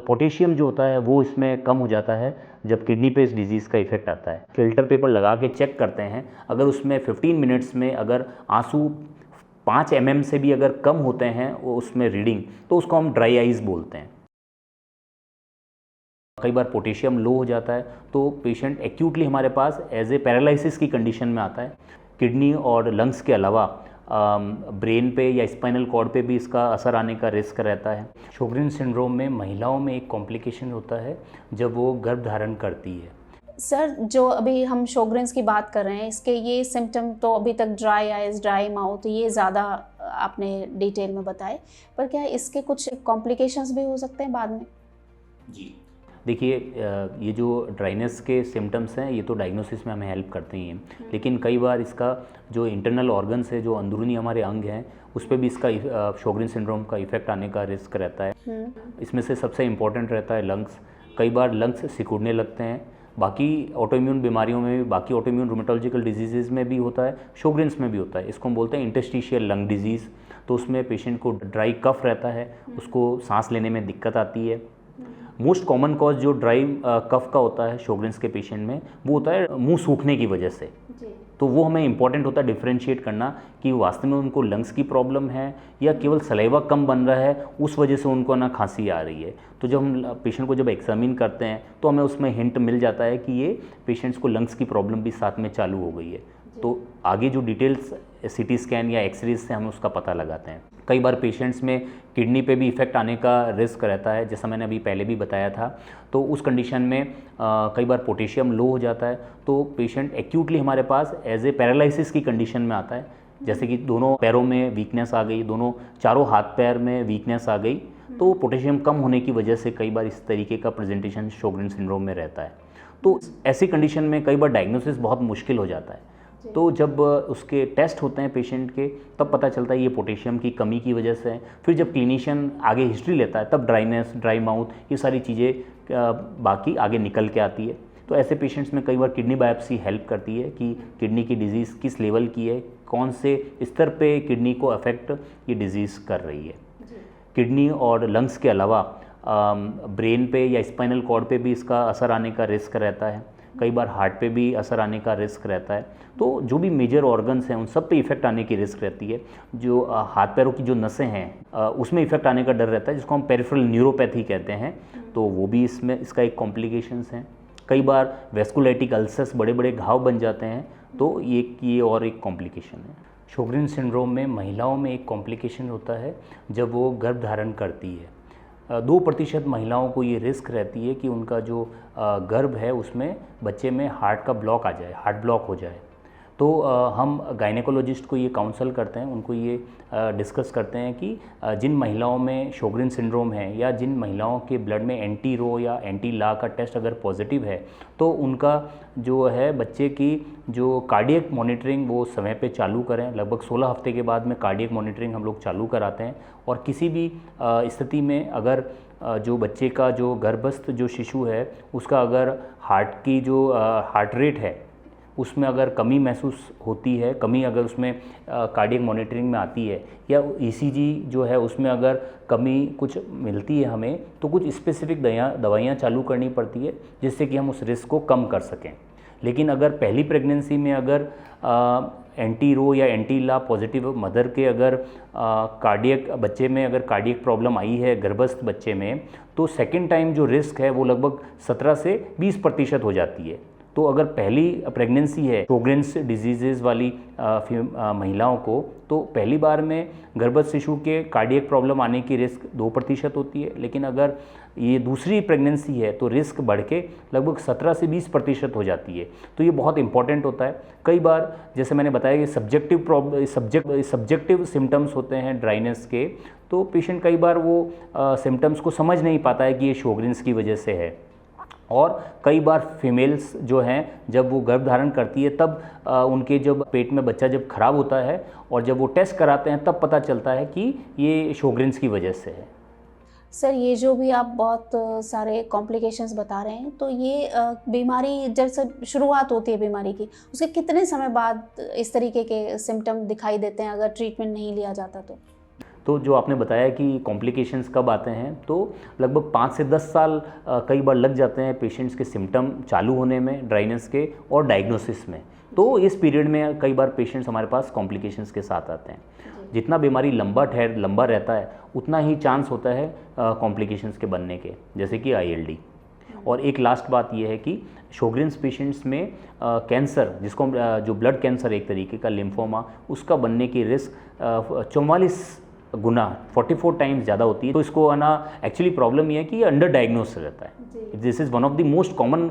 Potassium जो होता है वो इसमें कम हो जाता है जब किडनी पे इस डिज़ीज़ का इफेक्ट आता है। फिल्टर पेपर लगा के चेक करते हैं, अगर उसमें 15 मिनट्स में अगर आंसू 5 mm से भी अगर कम होते हैं वो उसमें रीडिंग, तो उसको हम ड्राई आइज़ बोलते हैं। कई बार पोटेशियम लो हो जाता है तो पेशेंट एक्यूटली हमारे पास एज ए पैरालिसिस की कंडीशन में आता है। किडनी और लंग्स के अलावा ब्रेन पे या स्पाइनल कॉर्ड पे भी इसका असर आने का रिस्क रहता है। शोगरिन सिंड्रोम में महिलाओं में एक कॉम्प्लिकेशन होता है जब वो गर्भ धारण करती है। सर, जो अभी हम शोगरिन्स की बात कर रहे हैं, इसके ये सिम्टम तो अभी तक ड्राई आइज़, ड्राई माउथ, ये ज़्यादा आपने डिटेल में बताए, पर क्या इसके कुछ कॉम्प्लिकेशंस भी हो सकते हैं बाद में? जी, देखिए, ये जो ड्राइनेस के सिम्टम्स हैं ये तो डायग्नोसिस में हमें हेल्प करते ही हैं, लेकिन कई बार इसका जो इंटरनल ऑर्गन्स है, जो अंदरूनी हमारे अंग हैं, उस पर भी इसका शोगरिन सिंड्रोम का इफेक्ट आने का रिस्क रहता है। इसमें से सबसे इम्पॉर्टेंट रहता है लंग्स। कई बार लंग्स सिकुड़ने लगते हैं। बाकी ऑटोइम्यून बीमारियों में भी, बाकी ऑटोइम्यून रूमेटोलॉजिकल डिजीज़ में भी होता है, शोगरिन्स में भी होता है। इसको हम बोलते हैं इंटरस्टिशियल लंग डिजीज़। तो उसमें पेशेंट को ड्राई कफ रहता है, उसको सांस लेने में दिक्कत आती है। मोस्ट कॉमन कॉज जो ड्राई कफ का होता है शोगरिन्स के पेशेंट में, वो होता है मुंह सूखने की वजह से। तो वो हमें इंपॉर्टेंट होता है डिफ्रेंशिएट करना कि वास्तव में उनको लंग्स की प्रॉब्लम है या केवल सलाइवा कम बन रहा है, उस वजह से उनको ना खांसी आ रही है। तो जब हम पेशेंट को जब एग्जामिन करते हैं तो हमें उसमें हिंट मिल जाता है कि ये पेशेंट्स को लंग्स की प्रॉब्लम भी साथ में चालू हो गई है। तो आगे जो डिटेल्स सीटी स्कैन या एक्सरेज से हम उसका पता लगाते हैं। कई बार पेशेंट्स में किडनी पे भी इफेक्ट आने का रिस्क रहता है, जैसा मैंने अभी पहले भी बताया था। तो उस कंडीशन में कई बार पोटेशियम लो हो जाता है तो पेशेंट एक्यूटली हमारे पास एज ए पैरालिसिस की कंडीशन में आता है, जैसे कि दोनों पैरों में वीकनेस आ गई, दोनों चारों हाथ पैर में वीकनेस आ गई। तो पोटेशियम कम होने की वजह से कई बार इस तरीके का प्रेजेंटेशन शोगरिन सिंड्रोम में रहता है। तो ऐसी कंडीशन में कई बार डायग्नोसिस बहुत मुश्किल हो जाता है। तो जब उसके टेस्ट होते हैं पेशेंट के, तब पता चलता है ये पोटेशियम की कमी की वजह से है। फिर जब क्लिनिशियन आगे हिस्ट्री लेता है तब ड्राइनेस, ड्राई माउथ, ये सारी चीज़ें बाकी आगे निकल के आती है। तो ऐसे पेशेंट्स में कई बार किडनी बायोप्सी हेल्प करती है कि किडनी की डिजीज़ किस लेवल की है, कौन से स्तर पे किडनी को अफेक्ट ये डिज़ीज़ कर रही है। किडनी और लंग्स के अलावा ब्रेन पे या स्पाइनल कॉर्ड पे भी इसका असर आने का रिस्क रहता है। कई बार हार्ट पे भी असर आने का रिस्क रहता है। तो जो भी मेजर ऑर्गन्स हैं उन सब पे इफेक्ट आने की रिस्क रहती है। जो हाथ पैरों की जो नसें हैं उसमें इफेक्ट आने का डर रहता है, जिसको हम पेरिफेरल न्यूरोपैथी कहते हैं। तो वो भी इसमें इसका एक कॉम्प्लिकेशंस हैं। कई बार वेस्कुलाइटिक अल्सर्स, बड़े बड़े घाव बन जाते हैं, तो ये और एक कॉम्प्लिकेशन है। शोगरिन सिंड्रोम में महिलाओं में एक कॉम्प्लिकेशन होता है जब वो गर्भ धारण करती है। 2% महिलाओं को ये रिस्क रहती है कि उनका जो गर्भ है उसमें बच्चे में हार्ट का ब्लॉक आ जाए, हार्ट ब्लॉक हो जाए। तो हम गायनेकोलॉजिस्ट को ये काउंसल करते हैं, उनको ये डिस्कस करते हैं कि जिन महिलाओं में शोगरिन सिंड्रोम है या जिन महिलाओं के ब्लड में एंटी रो या एंटी ला का टेस्ट अगर पॉजिटिव है, तो उनका जो है बच्चे की जो कार्डियक मॉनिटरिंग वो समय पे चालू करें। लगभग 16 हफ्ते के बाद में कार्डियक मॉनिटरिंग हम लोग चालू कराते हैं। और किसी भी स्थिति में अगर जो बच्चे का जो गर्भस्थ जो शिशु है उसका अगर हार्ट की जो हार्ट रेट है उसमें अगर कमी महसूस होती है, कमी अगर उसमें कार्डियक मॉनिटरिंग में आती है, या ईसीजी जो है उसमें अगर कमी कुछ मिलती है हमें, तो कुछ स्पेसिफिक दवाइयाँ चालू करनी पड़ती है जिससे कि हम उस रिस्क को कम कर सकें। लेकिन अगर पहली प्रेगनेंसी में अगर एंटी रो या एंटी ला पॉजिटिव मदर के अगर कार्डियक बच्चे में अगर कार्डियक प्रॉब्लम आई है गर्भस्थ बच्चे में, तो सेकेंड टाइम जो रिस्क है वो लगभग 17 से 20% हो जाती है। तो अगर पहली प्रेगनेंसी है शोगरिन्स डिजीज़ वाली महिलाओं को, तो पहली बार में गर्भस्थ शिशु के कार्डियक प्रॉब्लम आने की रिस्क 2% होती है। लेकिन अगर ये दूसरी प्रेगनेंसी है तो रिस्क बढ़ के लगभग 17 से 20% हो जाती है। तो ये बहुत इंपॉर्टेंट होता है। कई बार जैसे मैंने बताया कि सब्जेक्टिव सिम्टम्स होते हैं ड्राइनेस के, तो पेशेंट कई बार वो सिम्टम्स को समझ नहीं पाता है कि ये शोगरिन्स की वजह से है। और कई बार फीमेल्स जो हैं जब वो गर्भ धारण करती है तब उनके जब पेट में बच्चा जब खराब होता है और जब वो टेस्ट कराते हैं तब पता चलता है कि ये शोगरिन्स की वजह से है। सर, ये जो भी आप बहुत सारे कॉम्प्लिकेशंस बता रहे हैं, तो ये बीमारी जब से शुरुआत होती है बीमारी की, उसके कितने समय बाद इस तरीके के सिम्टम दिखाई देते हैं अगर ट्रीटमेंट नहीं लिया जाता तो? तो जो आपने बताया कि कॉम्प्लिकेशंस कब आते हैं, तो लगभग 5 से 10 साल कई बार लग जाते हैं पेशेंट्स के सिम्टम चालू होने में ड्राइनेस के और डायग्नोसिस में। तो इस पीरियड में कई बार पेशेंट्स हमारे पास कॉम्प्लिकेशंस के साथ आते हैं। जितना बीमारी लंबा रहता है उतना ही चांस होता है कॉम्प्लिकेशंस के बनने के, जैसे कि ILD। और एक लास्ट बात यह है कि शोग्रिन्स पेशेंट्स में कैंसर, जिसको हम जो ब्लड कैंसर एक तरीके का लिम्फोमा, उसका बनने की रिस्क 44 गुना 44 टाइम्स ज़्यादा होती है। तो इसको है ना, एक्चुअली प्रॉब्लम ये है कि ये अंडर डायग्नोस रहता है। This is one of the most common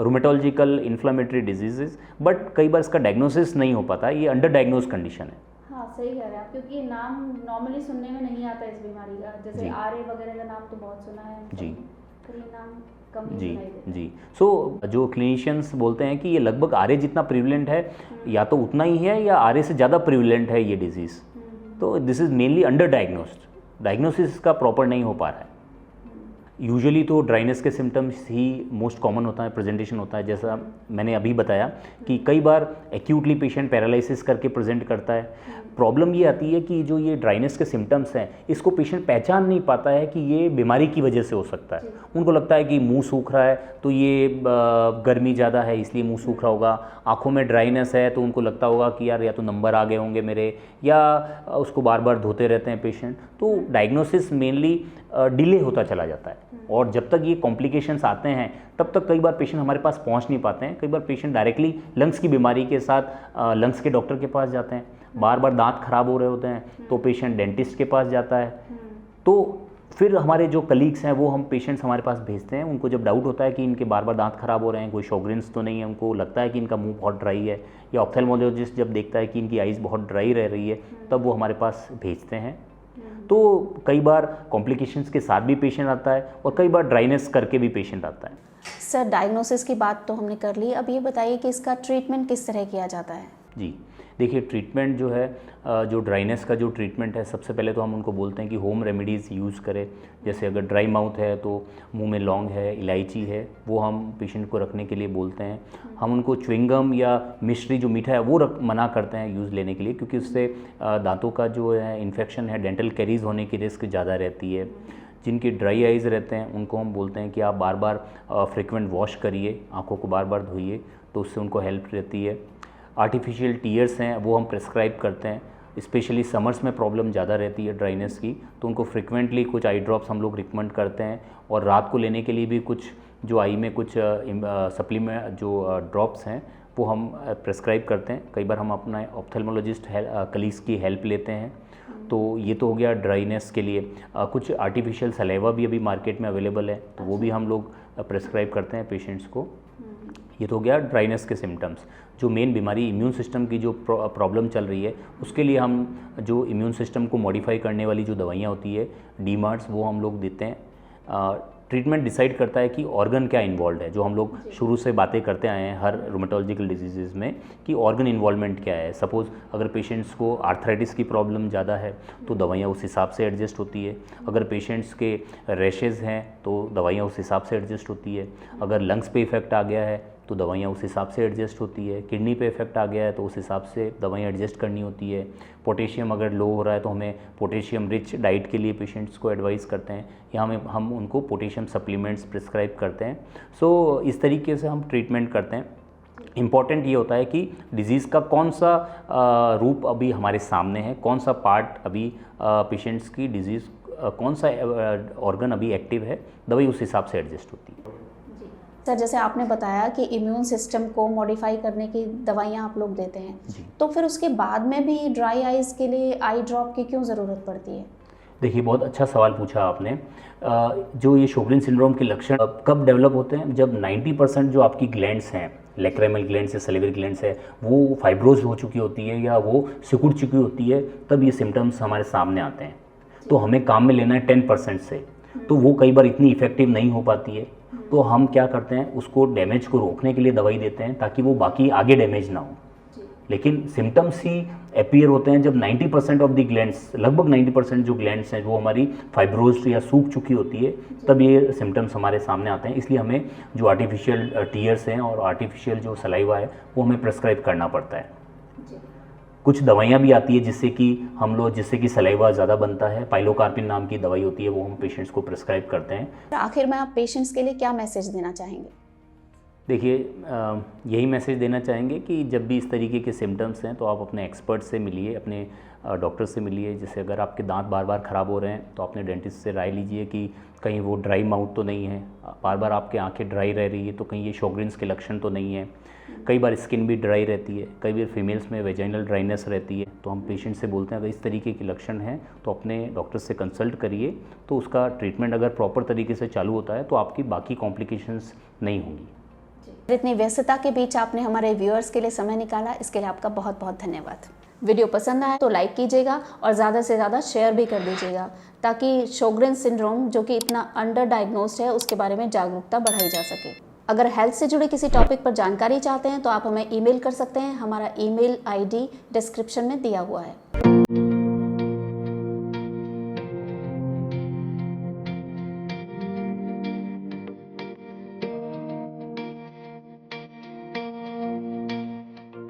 rheumatological inflammatory diseases, but कई बार इसका डायग्नोसिस नहीं हो पाता, ये अंडर डायग्नोस कंडीशन है। हाँ, सही कह रहे हैं आप, क्योंकि ये नाम नॉर्मली सुनने में नहीं आता इस बीमारी का। जैसे RA वगैरह का नाम तो बहुत सुना है जी, तो ये नाम कम ही जी सुनाई देता है। जी। सो जो क्लिनिशियंस बोलते हैं कि ये लगभग RA जितना प्रिविलेंट है, या तो उतना ही है या RA से ज़्यादा प्रिविलेंट है ये डिजीज़। तो this is mainly under diagnosed, diagnosis का प्रॉपर नहीं हो पा रहा है। यूजुअली तो ड्राइनेस के सिम्टम्स ही मोस्ट कॉमन होता है, प्रेजेंटेशन होता है, जैसा मैंने अभी बताया कि कई बार एक्यूटली पेशेंट पैरालिसिस करके प्रेजेंट करता है। प्रॉब्लम ये आती है कि जो ये ड्राइनेस के सिम्टम्स हैं, इसको पेशेंट पहचान नहीं पाता है कि ये बीमारी की वजह से हो सकता है। उनको लगता है कि मुंह सूख रहा है तो ये गर्मी ज़्यादा है इसलिए मुंह सूख रहा होगा, आँखों में ड्राइनेस है तो उनको लगता होगा कि यार या तो नंबर आ गए होंगे मेरे, या उसको बार बार धोते रहते हैं पेशेंट। तो डायग्नोसिस मेनली डिले होता चला जाता है, और जब तक ये कॉम्प्लिकेशंस आते हैं तब तक कई बार पेशेंट हमारे पास पहुंच नहीं पाते हैं। कई बार पेशेंट डायरेक्टली लंग्स की बीमारी के साथ लंग्स के डॉक्टर के पास जाते हैं, बार बार दांत खराब हो रहे होते हैं तो पेशेंट डेंटिस्ट के पास जाता है। तो फिर हमारे जो कलीग्स हैं वो हम पेशेंट्स हमारे पास भेजते हैं, उनको जब डाउट होता है कि इनके बार बार दांत खराब हो रहे हैं, कोई शोग्रिन्स तो नहीं है, उनको लगता है कि इनका मुंह बहुत ड्राई है, या ऑप्थेल्मोलॉजिस्ट जब देखता है कि इनकी आइज़ बहुत ड्राई रह रही है, तब वो हमारे पास भेजते हैं। तो कई बार कॉम्प्लिकेशंस के साथ भी पेशेंट आता है और कई बार ड्राइनेस करके भी पेशेंट आता है। सर, डायग्नोसिस की बात तो हमने कर ली, अब ये बताइए कि इसका ट्रीटमेंट किस तरह किया जाता है? जी, देखिए ट्रीटमेंट जो है, जो ड्राइनेस का जो ट्रीटमेंट है, सबसे पहले तो हम उनको बोलते हैं कि होम रेमेडीज़ यूज़ करें। जैसे अगर ड्राई माउथ है तो मुंह में लौंग है, इलायची है, वो हम पेशेंट को रखने के लिए बोलते हैं। हम उनको च्युइंगम या मिश्री जो मीठा है वो मना करते हैं यूज़ लेने के लिए, क्योंकि उससे दांतों का जो है इन्फेक्शन है, डेंटल कैरीज होने की रिस्क ज़्यादा रहती है। जिनके ड्राई आइज़ रहते हैं उनको हम बोलते हैं कि आप बार बार फ्रिक्वेंट वॉश करिए, आँखों को बार बार धोइए, तो उससे उनको हेल्प रहती है। आर्टिफिशियल टीयर्स हैं वो हम प्रेस्क्राइब करते हैं, स्पेशली समर्स में प्रॉब्लम ज़्यादा रहती है ड्राइनेस की, तो उनको फ्रिक्वेंटली कुछ आई ड्रॉप्स हम लोग रिकमेंड करते हैं। और रात को लेने के लिए भी कुछ जो आई में कुछ सप्लीमेंट जो ड्रॉप्स हैं वो हम प्रेस्क्राइब करते हैं। कई बार हम अपना ऑप्थेल्मोलॉजिस्ट कलीग्स की हेल्प लेते हैं। तो ये तो हो गया ड्राइनेस के लिए। कुछ आर्टिफिशियल सलेवा भी अभी मार्केट में अवेलेबल है, तो वो भी हम लोग प्रेस्क्राइब करते हैं पेशेंट्स को। ये तो हो गया ड्राइनेस के सिम्टम्स। जो मेन बीमारी इम्यून सिस्टम की जो प्रॉब्लम चल रही है, उसके लिए हम जो इम्यून सिस्टम को मॉडिफाई करने वाली जो दवाइयाँ होती है DMARDs, वो हम लोग देते हैं। ट्रीटमेंट डिसाइड करता है कि ऑर्गन क्या इन्वॉल्व है, जो हम लोग शुरू से बातें करते आए हैं हर रूमेटोलॉजिकल डिजीज़ में कि ऑर्गन इन्वॉल्वमेंट क्या है। सपोज़ अगर पेशेंट्स को आर्थराइटिस की प्रॉब्लम ज़्यादा है तो दवाइयाँ उस हिसाब से एडजस्ट होती है। अगर पेशेंट्स के रैशेज़ हैं तो दवाइयाँ उस हिसाब से एडजस्ट होती है। अगर लंग्स पे इफेक्ट आ गया है तो दवाइयाँ उस हिसाब से एडजस्ट होती है। किडनी पे इफेक्ट आ गया है तो उस हिसाब से दवाइयाँ एडजस्ट करनी होती है। पोटेशियम अगर लो हो रहा है तो हमें पोटेशियम रिच डाइट के लिए पेशेंट्स को एडवाइस करते हैं, या हम उनको पोटेशियम सप्लीमेंट्स प्रिस्क्राइब करते हैं। सो इस तरीके से हम ट्रीटमेंट करते हैं। इम्पॉर्टेंट ये होता है कि डिज़ीज़ का कौन सा रूप अभी हमारे सामने है, कौन सा पार्ट अभी पेशेंट्स की डिज़ीज़, कौन सा ऑर्गन अभी एक्टिव है, दवाई उस हिसाब से एडजस्ट होती है। सर, जैसे आपने बताया कि इम्यून सिस्टम को मॉडिफाई करने की दवाइयाँ आप लोग देते हैं, तो फिर उसके बाद में भी ड्राई आइज़ के लिए आई ड्रॉप की क्यों ज़रूरत पड़ती है? देखिए, बहुत अच्छा सवाल पूछा आपने। जो ये शोग्रिन सिंड्रोम के लक्षण कब डेवलप होते हैं? जब 90% जो आपकी ग्लैंड्स हैं, लैक्रिमल ग्लैंड्स है, सलिवरी ग्लैंड्स है, वो फाइब्रोज हो चुकी होती है या वो सिकुड़ चुकी होती है, तब ये सिम्टम्स हमारे सामने आते हैं। तो हमें काम में लेना है 10% से, तो वो कई बार इतनी इफेक्टिव नहीं हो पाती है। तो हम क्या करते हैं, उसको डैमेज को रोकने के लिए दवाई देते हैं ताकि वो बाकी आगे डैमेज ना हो। लेकिन सिम्टम्स ही अपीयर होते हैं जब 90% ऑफ द ग्लैंड्स, लगभग 90% जो ग्लैंड्स हैं वो हमारी फाइब्रोज्ड या सूख चुकी होती है, तब ये सिम्टम्स हमारे सामने आते हैं। इसलिए हमें जो आर्टिफिशियल टीयर्स हैं और आर्टिफिशियल जो सलाइवा है वो हमें प्रेस्क्राइब करना पड़ता है। कुछ दवाइयाँ भी आती है जिससे कि सलाइवा ज़्यादा बनता है, पाइलोकार्पिन नाम की दवाई होती है, वो हम पेशेंट्स को प्रिस्क्राइब करते हैं। आखिर में आप पेशेंट्स के लिए क्या मैसेज देना चाहेंगे? देखिए, यही मैसेज देना चाहेंगे कि जब भी इस तरीके के सिम्टम्स हैं तो आप अपने एक्सपर्ट से मिलिए, अपने डॉक्टर से मिलिए। जैसे अगर आपके दांत बार बार ख़राब हो रहे हैं तो अपने डेंटिस्ट से राय लीजिए कि कहीं वो ड्राई माउथ तो नहीं है, बार बार आपकी आंखें ड्राई रह रही है तो कहीं ये शॉग्रेन्स के लक्षण तो नहीं है। कई बार स्किन भी ड्राई रहती है, कई बार फीमेल्स में वेजाइनल ड्राइनेस रहती है, तो हम पेशेंट से बोलते हैं अगर इस तरीके के लक्षण हैं तो अपने डॉक्टर से कंसल्ट करिए, तो उसका ट्रीटमेंट अगर प्रॉपर तरीके से चालू होता है तो आपकी बाकी कॉम्प्लिकेशंस नहीं होंगी। इतनी व्यस्तता के बीच आपने हमारे व्यूअर्स के लिए समय निकाला, इसके लिए आपका बहुत बहुत धन्यवाद। वीडियो पसंद आया तो लाइक कीजिएगा और ज़्यादा से ज़्यादा शेयर भी कर दीजिएगा, ताकि शोग्रेन्स सिंड्रोम जो कि इतना अंडर डायग्नोस्ड है उसके बारे में जागरूकता बढ़ाई जा सके। अगर हेल्थ से जुड़े किसी टॉपिक पर जानकारी चाहते हैं तो आप हमें ईमेल कर सकते हैं। हमारा ईमेल आईडी डिस्क्रिप्शन में दिया हुआ है।